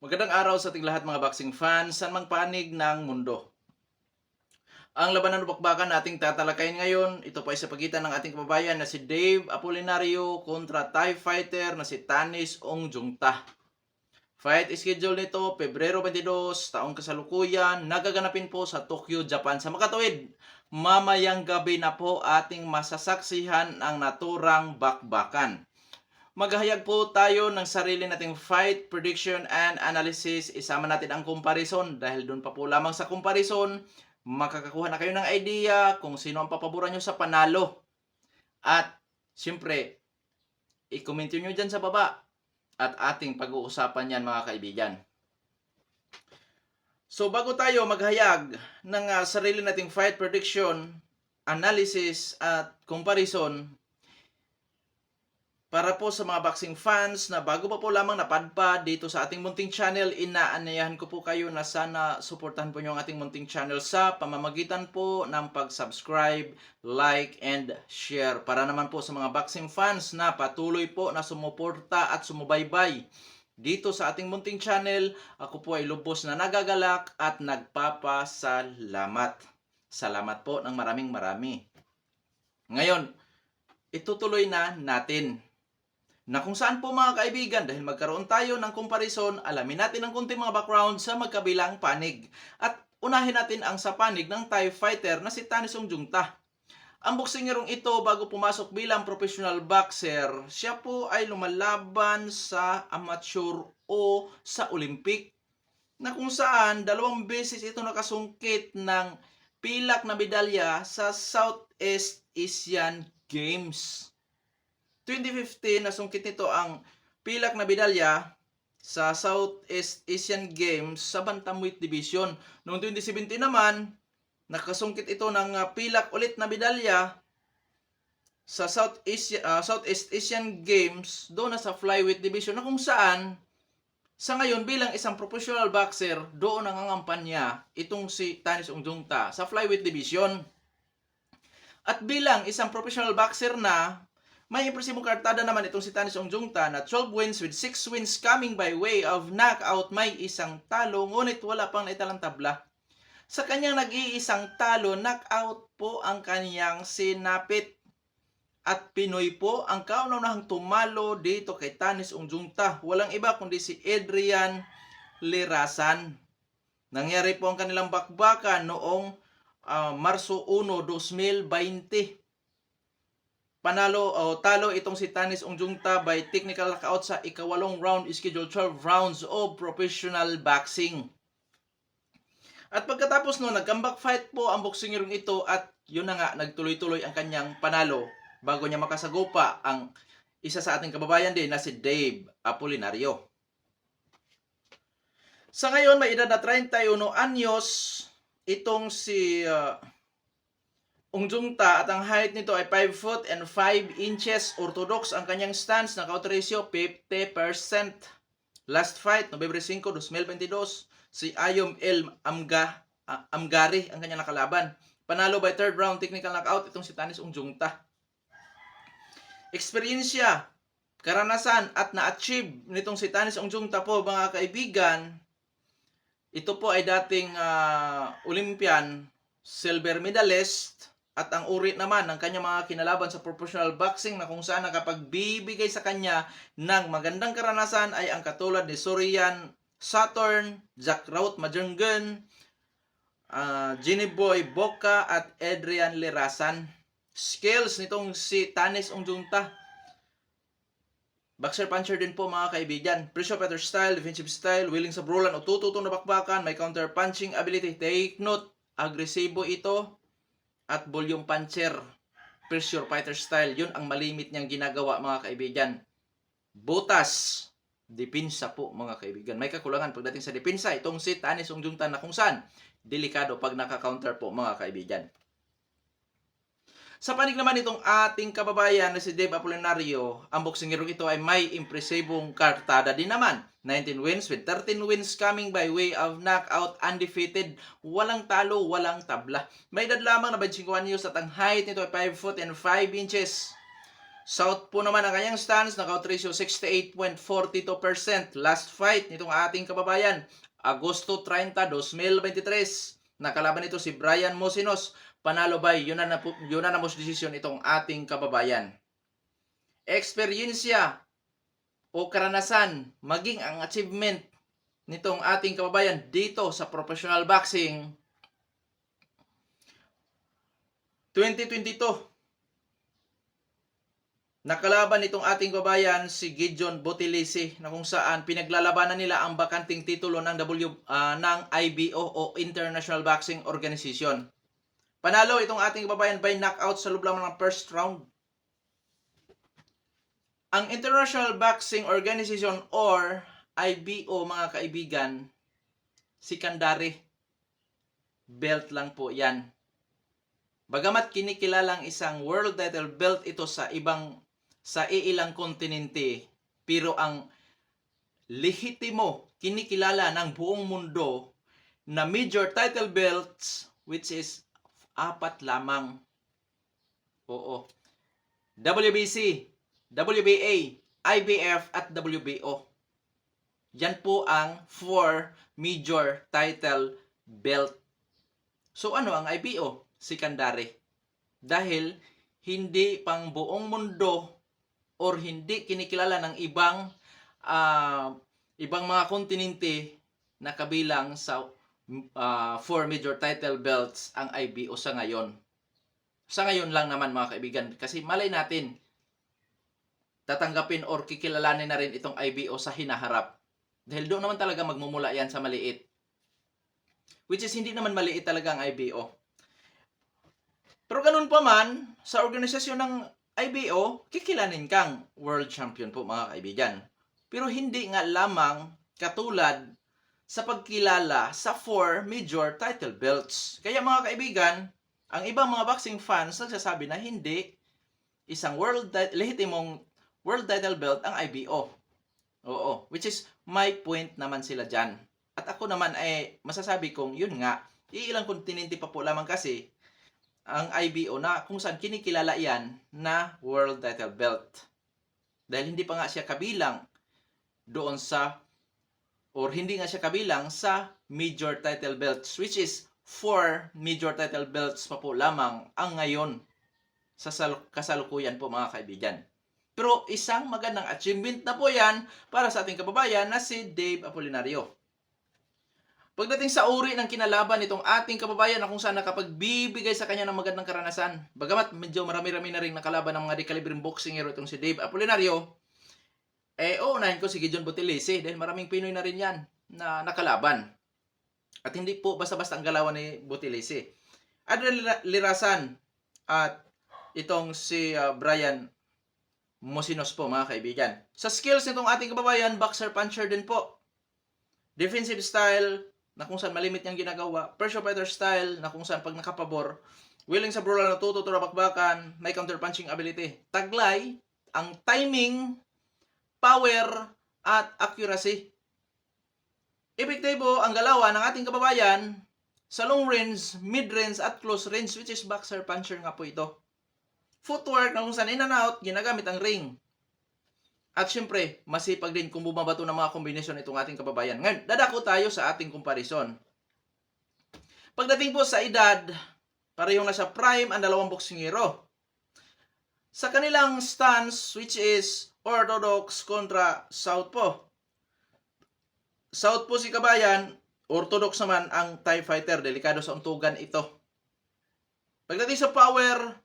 Magandang araw sa ating lahat mga boxing fans saan mang panig ng mundo. Ang labanan ng bakbakan na ating tatalakayin ngayon, ito po ay sa pagitan ng ating kababayan na si Dave Apolinario kontra Thai fighter na si Tanis Ongjungta. Fight schedule nito, Pebrero 22, taong kasalukuyan, nagaganapin po sa Tokyo, Japan. Sa makatuwid, mamayang gabi na po ating masasaksihan ang naturang bakbakan. Maghahayag po tayo ng sarili nating fight, prediction, and analysis. Isama natin ang comparison dahil doon pa po lamang sa comparison, makakakuha na kayo ng idea kung sino ang papaboran nyo sa panalo. At siyempre, i-comment nyo dyan sa baba at ating pag-uusapan yan mga kaibigan. So bago tayo maghayag ng sarili nating fight, prediction, analysis at comparison, para po sa mga boxing fans na bago pa po lamang napadpad dito sa ating munting channel, inaanyayahan ko po kayo na sana suportahan po nyo ang ating munting channel sa pamamagitan po ng pag-subscribe, like, and share. Para naman po sa mga boxing fans na patuloy po na sumuporta at sumubaybay dito sa ating munting channel, ako po ay lubos na nagagalak at nagpapasalamat. Salamat po ng maraming marami. Ngayon, itutuloy na natin na kung saan po mga kaibigan, dahil magkaroon tayo ng comparison, alamin natin ang kunting mga background sa magkabilang panig. At unahin natin ang sa panig ng Thai fighter na si Tanis Ongjungta. Ang boksingerong ito bago pumasok bilang professional boxer, siya po ay lumalaban sa amateur o sa Olympic, na kung saan 2 beses ito nakasungkit ng pilak na medalya sa Southeast Asian Games. 2015, nasungkit nito ang pilak na medalya sa Southeast Asian Games sa Bantamweight Division. Noong 2017 naman, nakasungkit ito ng pilak ulit na medalya sa Southeast Asian Games doon na sa Flyweight Division, na kung saan sa ngayon bilang isang professional boxer, doon ang angampan niya itong si Tanis Ongjungta sa Flyweight Division. At bilang isang professional boxer na, may impresibong kartada naman itong si Tanis Ongjungta na 12 wins with 6 wins coming by way of knockout. May isang talo, ngunit wala pang naitalang tabla. Sa kanyang nag-iisang talo, knockout po ang kanyang sinapit. At Pinoy po ang kauna-unahang tumalo dito kay Tanis Ongjungta. Walang iba kundi si Adrian Lirasan. Nangyari po ang kanilang bakbakan noong Marso 1, 2020. Talo itong si Tanis Ongjungta by technical knockout sa ika-8 round, scheduled 12 rounds of professional boxing. At pagkatapos no, nag-comeback fight po ang boksingerong ito at yun na nga, nagtuloy-tuloy ang kanyang panalo bago niya makasagupa ang isa sa ating kababayan din na si Dave Apolinario. Sa ngayon, may edad na 31 anyos itong si Ongjungta at ang height nito ay 5 foot and 5 inches. Orthodox ang kanyang stance, knockout ratio 50%. Last fight, November 5, 2022, si Ayom El Amgari ang kanyang nakalaban. Panalo by third round technical knockout itong si Tanis Ongjungta. Eksperyensya, karanasan at na-achieve nitong si Tanis Ongjungta po mga kaibigan, ito po ay dating Olympian, silver medalist, at ang uri naman ng kanyang mga kinalaban sa professional boxing na kung saan nakapagbibigay sa kanya ng magandang karanasan ay ang katulad ni Sorian Saturn, Jack Raut Majunggun, Jenny Boy Boca at Adrian Lirasan. Skills nitong si Tanis Ongjungta, boxer puncher din po mga kaibigan. Pressure fighter style, defensive style, willing sa brawlan o tututong na bakbakan, may counter punching ability. Take note, agresibo ito at volume puncher. Pressure fighter style, yun ang malimit niyang ginagawa mga kaibigan. Butas, depensa po mga kaibigan. May kakulangan pagdating sa depensa itong si Tanis Ongjungta na kung saan delikado pag naka-counter po mga kaibigan. Sa panig naman itong ating kababayan na si Dave Apolinario, ang boksingerong ito ay may impresibong kartada din naman. 19 wins with 13 wins coming by way of knockout, undefeated, walang talo, walang tabla. May edad lamang na 25 anyos at ang height nito ay 5 foot and 5 inches. Southpaw naman ang kanyang stance, knockout ratio 68.42%. Last fight nitong ating kababayan, Agosto 30, 2023. Nakalaban nito si Brian Mosinos. Panalo by unanimous decision itong ating kababayan. Eksperyensya o karanasan, maging ang achievement nitong ating kababayan dito sa professional boxing 2022. Nakalaban nitong ating kababayan si Gideon Botilisi na kung saan pinaglalabanan nila ang bakanting titulo ng ng IBO o International Boxing Organization. Panalo itong ating kababayan by knockout sa loob lamang ng first round. Ang International Boxing Organization or IBO, mga kaibigan, secondary belt lang po yan. Bagamat kinikilalang isang world title belt ito sa ilang kontinente, pero ang lehitimo kinikilala ng buong mundo na major title belts, which is 4 lamang. Oo. WBC, WBA, IBF at WBO. Yan po ang 4 major title belt. So ano ang IBO? Secondary. Dahil hindi pang buong mundo or hindi kinikilala ng ibang mga kontinente na kabilang sa 4 major title belts ang IBO sa ngayon. Sa ngayon lang naman, mga kaibigan, kasi malay natin tatanggapin or kikilalanin na rin itong IBO sa hinaharap. Dahil doon naman talaga magmumula yan sa maliit. Which is hindi naman maliit talaga ang IBO. Pero ganun pa man, sa organisasyon ng IBO, kikilanin kang world champion po, mga kaibigan. Pero hindi nga lamang katulad sa pagkilala sa 4 major title belts. Kaya mga kaibigan, ang ibang mga boxing fans nagsasabi na hindi isang lehitimong world title belt ang IBO. Oo, which is my point naman sila dyan. At ako naman ay masasabi kong yun nga, iilang kontinente pa po lamang kasi ang IBO na kung saan kinikilala yan na world title belt. Dahil hindi pa nga siya kabilang doon sa hindi nga siya kabilang sa major title belts, which is 4 major title belts pa po lamang ang ngayon sa kasalukuyan po, mga kaibigan. Pero isang magandang achievement na po yan para sa ating kababayan na si Dave Apolinario. Pagdating sa uri ng kinalaban nitong ating kababayan na kung saan nakapagbibigay sa kanya ng magandang karanasan, bagamat medyo marami-rami na rin nakalaban ng mga dekalibreng boxing hero itong si Dave Apolinario, uunahin ko si Gideon Botilisi dahil maraming Pinoy na rin yan na nakalaban. At hindi po basta-basta ang galawan ni Botilisi. Adrian Lirasan at itong si Brian Mosinos po, mga kaibigan. Sa skills nitong ating kababayan, boxer puncher din po. Defensive style, na kung saan malimit niyang ginagawa. Pressure fighter style, na kung saan pag nakapabor, willing sa brawl na tututura bakbakan, may counter punching ability. Taglay, ang timing, power, at accuracy. Epektibo ang galawan ng ating kababayan sa long range, mid range, at close range, which is boxer puncher nga po ito. Footwork, na kung saan in and out, ginagamit ang ring. At syempre, masipag din kung bumabato ng mga kombinasyon itong ating kababayan. Ngayon, dadako tayo sa ating comparison. Pagdating po sa edad, parehong nasa prime ang dalawang boksingero. Sa kanilang stance, which is orthodox kontra southpaw. Southpaw si kabayan, orthodox naman ang Thai fighter. Delikado sa untugan ito. Pagdating sa power,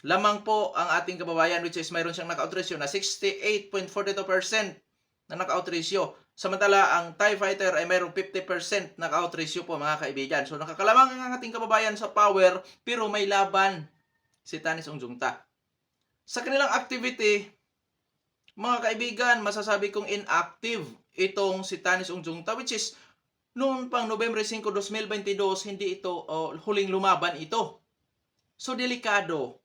lamang po ang ating kababayan, which is mayroon siyang knockout ratio na 68.42% na knockout ratio. Samantala, ang Thai fighter ay mayroong 50% knockout ratio po, mga kaibigan. So, nakakalamang ang ating kababayan sa power, pero may laban si Tanis Ongjungta. Sa kanilang activity, mga kaibigan, masasabi kong inactive itong si Tanis Ongjungta, which is noon pang Nobyembre 5, 2022, hindi ito huling lumaban ito. So, delikado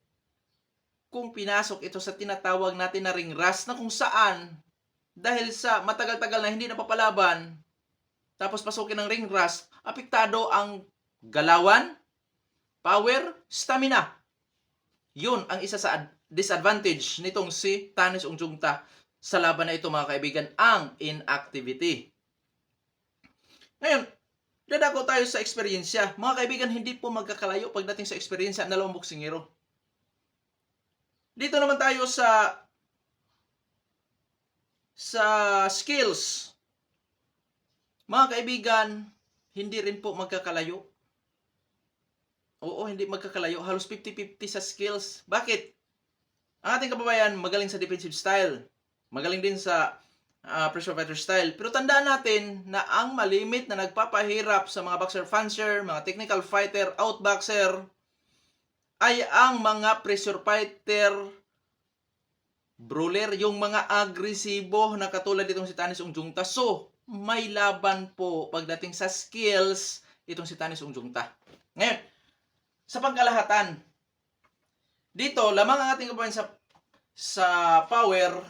kung pinasok ito sa tinatawag natin na ring rust, na kung saan dahil sa matagal-tagal na hindi napapalaban tapos pasukin ng ring rust, apektado ang galawan, power, stamina. Yun ang isa sa disadvantage nitong si Tanis Ungjungta sa laban na ito mga kaibigan, ang inactivity. Ngayon, dadako tayo sa eksperyensya. Mga kaibigan, hindi po magkakalayo pagdating sa eksperyensya ng dalawang boksingero. Dito naman tayo sa skills. Mga kaibigan, hindi rin po magkakalayo. Oo, hindi magkakalayo. Halos 50-50 sa skills. Bakit? Ang ating kababayan magaling sa defensive style. Magaling din sa pressure fighter style. Pero tandaan natin na ang malimit na nagpapahirap sa mga boxer fancer, mga technical fighter, outboxer, ay ang mga pressure fighter, brawler, yung mga agresibo na katulad itong si Tanis Ungjungta. So, may laban po pagdating sa skills itong si Tanis Ungjungta. Ngayon, sa pagkalahatan, dito, lamang ang ating kababayan sa power.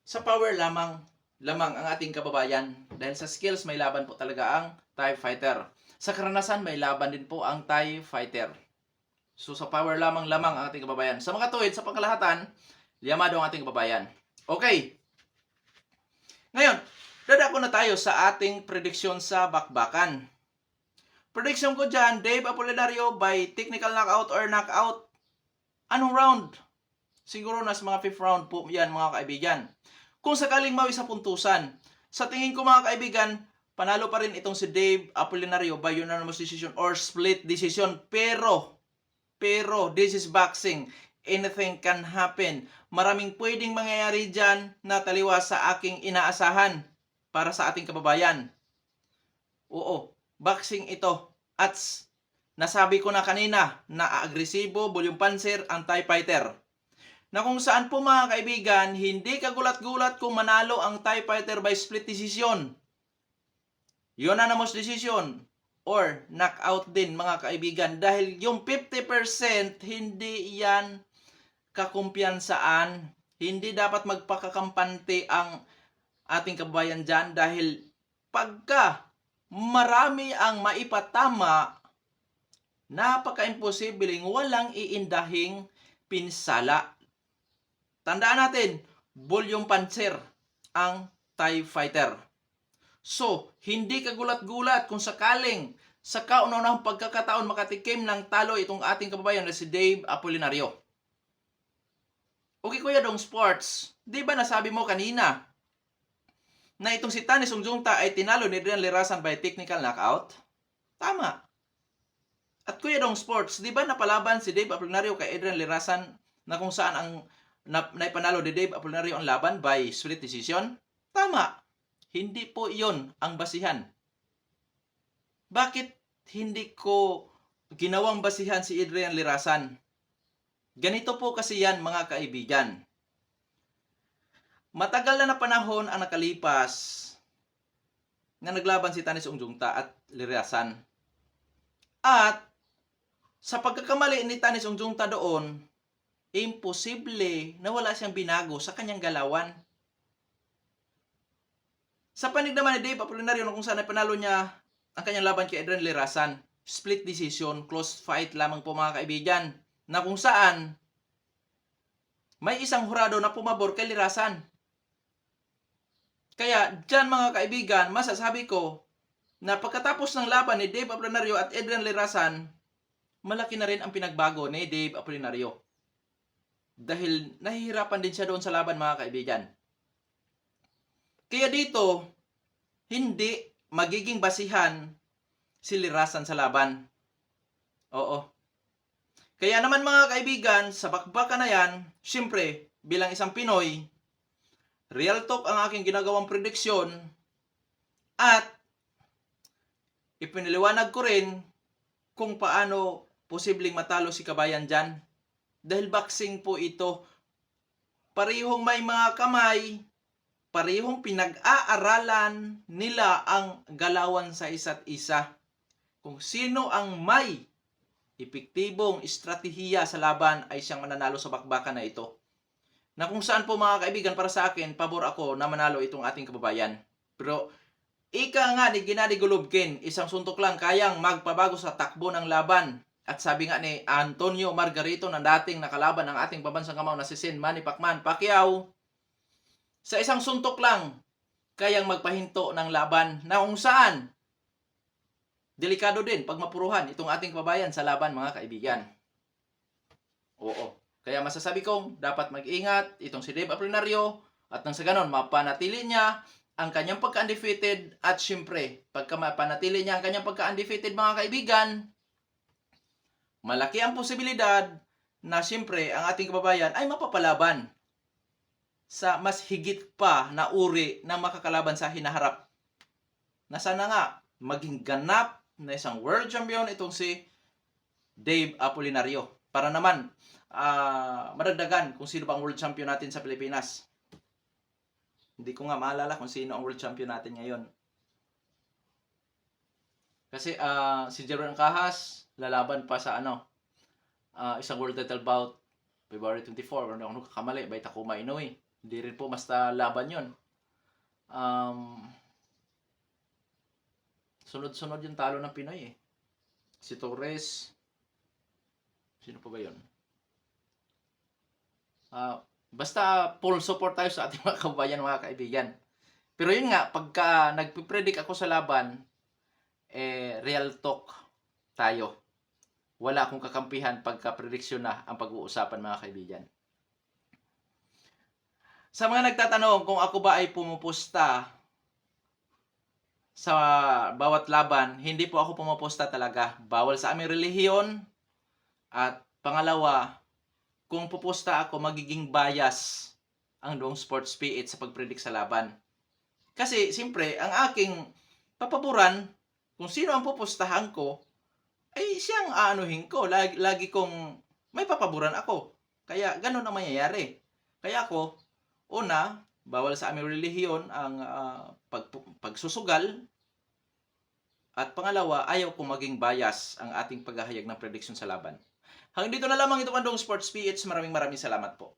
Sa power lamang ang ating kababayan. Dahil sa skills, may laban po talaga ang Thai fighter. Sa karanasan, may laban din po ang Thai fighter. So, sa power lamang ang ating kababayan. Sa mga tuwid, sa pangkalahatan, liyamado ang ating kababayan. Okay. Ngayon, dadako na tayo sa ating prediksyon sa bakbakan. Prediction ko dyan, Dave Apolinario by technical knockout or knockout. Anong round? Siguro nasa mga 5th round po yan mga kaibigan. Kung sakaling mawi sa puntusan, sa tingin ko mga kaibigan, panalo pa rin itong si Dave Apolinario by unanimous decision or split decision. Pero, this is boxing. Anything can happen. Maraming pwedeng mangyayari dyan na taliwas sa aking inaasahan para sa ating kababayan. Oo, boxing ito. At nasabi ko na kanina na agresibo, volume panzer, ang Thai fighter. Na kung saan po mga kaibigan, hindi kagulat-gulat kung manalo ang Thai fighter by split decision, unanimous decision, or knockout din mga kaibigan. Dahil yung 50% hindi yan kakumpiyansaan. Hindi dapat magpakakampante ang ating kababayan dyan dahil pagka marami ang maipatama, napaka-imposibleng walang iindahing pinsala. Tandaan natin, volume panzer ang Thai fighter. So, hindi kagulat-gulat kung sakaling sa kauna-unahang pagkakataon makatikim ng talo itong ating kababayan na si Dave Apolinario. Okay, Kuya Dong Sports, di ba nasabi mo kanina na itong si Tanis Ungjungta ay tinalo ni Adrian Lirasan by technical knockout? Tama. At Kuya Dong Sports, di ba napalaban si Dave Apolinario kay Adrian Lirasan na kung saan ang naipanalo ni Dave Apolinario ang laban by split decision? Tama. Hindi po iyon ang basihan. Bakit hindi ko ginawang basihan si Adrian Lirasan? Ganito po kasi yan mga kaibigan. Matagal na panahon ang nakalipas na naglaban si Tanis Ungjungta at Lirasan. At sa pagkakamali ni Tanis Ungjungta doon, imposible na wala siyang binago sa kanyang galawan. Sa panig naman ni Dave Apolinario kung saan ay panalo niya ang kanyang laban kay Adrian Lirasan, split decision, close fight lamang po mga kaibigan, na kung saan may isang hurado na pumabor kay Lirasan. Kaya dyan mga kaibigan, masasabi ko na pagkatapos ng laban ni Dave Apolinario at Adrian Lirasan, malaki na rin ang pinagbago ni Dave Apolinario. Dahil nahihirapan din siya doon sa laban mga kaibigan. Kaya dito, hindi magiging basihan si Lirasan sa laban. Oo. Kaya naman mga kaibigan, sa bakbakan na yan, syempre, bilang isang Pinoy, real talk ang aking ginagawang prediksyon at ipiniliwanag ko rin kung paano posibleng matalo si kabayan dyan. Dahil boxing po ito, parehong may mga kamay, parehong pinag-aaralan nila ang galawan sa isa't isa. Kung sino ang may epektibong estratehiya sa laban ay siyang mananalo sa bakbakan na ito. Na kung saan po mga kaibigan, para sa akin, pabor ako na manalo itong ating kababayan. Pero ika nga ni Gennady Golovkin, isang suntok lang kayang magpabago sa takbo ng laban. At sabi nga ni Antonio Margarito na dating nakalaban ng ating pabansang kamao na si Manny Pacquiao, sa isang suntok lang, kayang magpahinto ng laban na kung saan delikado din pag mapuruhan itong ating kababayan sa laban, mga kaibigan. Oo. Kaya masasabi kong dapat mag-ingat itong si Dave Apolinario at nang sa ganon mapanatili niya ang kanyang pagka-undefeated at syempre, pagka mapanatili niya ang kanyang pagka-undefeated, mga kaibigan, malaki ang posibilidad na syempre ang ating kababayan ay mapapalaban sa mas higit pa na uri ng makakalaban sa hinaharap. Na sana nga maging ganap na isang world champion itong si Dave Apolinario para naman madagdagan kung sino ba ang world champion natin sa Pilipinas. Hindi ko nga maalala kung sino ang world champion natin ngayon. Kasi si Jeron Kahas lalaban pa sa isang world title bout February 24, or ano kakamali, by Takuma Inoue. Hindi rin po basta laban yun. Sunod-sunod yung talo ng Pinoy eh. Si Torres, sino pa ba yun? Basta full support tayo sa ating mga kababayan, mga kaibigan. Pero yun nga, pagka nagpipredict ako sa laban, real talk tayo. Wala akong kakampihan pagka prediksyon na ang pag-uusapan, mga kaibigan. Sa mga nagtatanong kung ako ba ay pumupusta sa bawat laban, hindi po ako pumupusta talaga. Bawal sa aming relihiyon. At pangalawa, kung pupusta ako, magiging bias ang Dong Sports PH sa pag-predict sa laban. Kasi, siyempre, ang aking papaboran, kung sino ang pupustahan ko, ay siyang aanuhin ko. Lagi kong may papaboran ako. Kaya, ganun ang mangyayari. Kaya ako, una, bawal sa aming relihiyon ang pagsusugal. At pangalawa, ayaw kong maging bias ang ating paghahayag ng prediction sa laban. Hanggang dito na lamang ito ang Dong Sports PH. Maraming salamat po.